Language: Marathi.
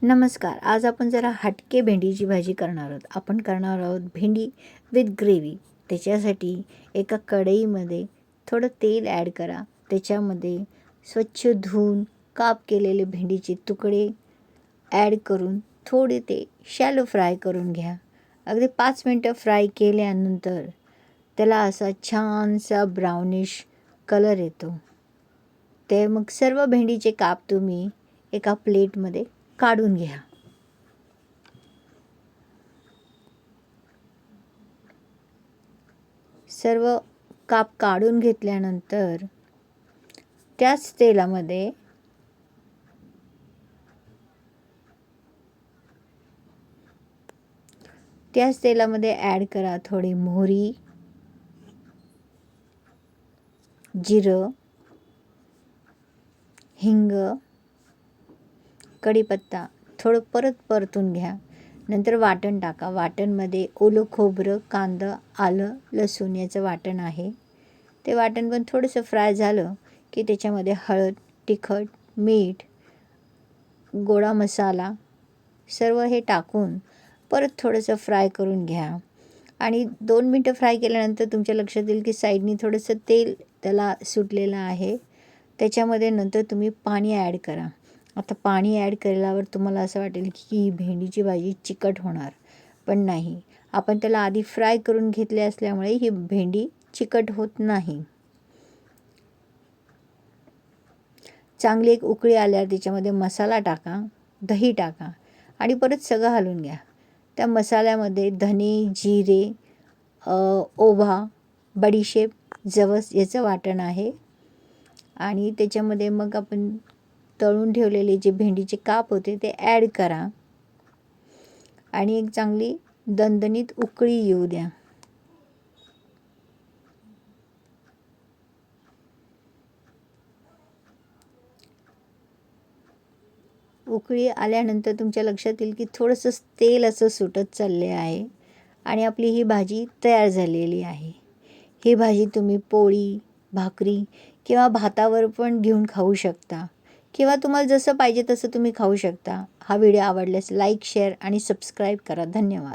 नमस्कार. आज आपण जरा हटके भेंडीची भाजी करणार आहोत. आपण करणार आहोत भेंडी विथ ग्रेव्ही. त्याच्यासाठी एका कढईमध्ये थोडं तेल ॲड करा. त्याच्यामध्ये स्वच्छ धुवून काप केलेले भेंडीचे तुकडे ॲड करून थोडे ते शॅलो फ्राय करून घ्या. अगदी 5 मिनटं फ्राय केल्यानंतर त्याला असा छानसा ब्राउनिश कलर येतो. ते मग सर्व भेंडीचे काप तुम्ही एका प्लेटमध्ये काढून घ्या. सर्व काप काढून घेतल्यानंतर त्याच तेलामध्ये ॲड करा थोडी मोहरी, जिरं, हिंग, कढीपत्ता थोडं परत परतून घ्या. नंतर वाटण टाका. वाटणमध्ये ओलं खोबरं, कांदा, आलं, लसूण याचं वाटण आहे. ते वाटण पण थोडंसं फ्राय झालं की त्याच्यामध्ये हळद, तिखट, मीठ, गोडा मसाला सर्व हे टाकून परत थोडंसं फ्राय करून घ्या. आणि 2 मिनटं फ्राय केल्यानंतर तुमच्या लक्षात येईल की साईडनी थोडंसं तेल त्याला सुटलेलं आहे. त्याच्यामध्ये नंतर तुम्ही पाणी ॲड करा. आता पाणी ॲड केल्यावर तुम्हाला असं वाटेल की ही भेंडीची भाजी चिकट होणार, पण नाही. आपण त्याला आधी फ्राय करून घेतले असल्यामुळे ही भेंडी चिकट होत नाही. चांगली एक उकळी आल्यावर त्याच्यामध्ये मसाला टाका, दही टाका आणि परत सगळं हलवून घ्या. त्या मसाल्यामध्ये धने, जिरे, ओवा, बडीशेप, जवस याचं वाटण आहे. आणि त्याच्यामध्ये मग आपण तळून ठेवलेले जे भेंडीचे काप होते ते ॲड करा आणि एक चांगली दणदणीत उकळी येऊ द्या. उकळी आल्यानंतर तुमच्या लक्षात येईल की थोडंसं तेल असं सुटत चालले आहे आणि आपली ही भाजी तयार झालेली आहे. ही भाजी तुम्ही पोळी, भाकरी किंवा भातावर पण घेऊन खाऊ शकता किंवा तुम्हाला जसं पाहिजे तसं तुम्ही खाऊ शकता. हा व्हिडिओ आवडल्यास लाईक, शेअर आणि सबस्क्राईब करा. धन्यवाद.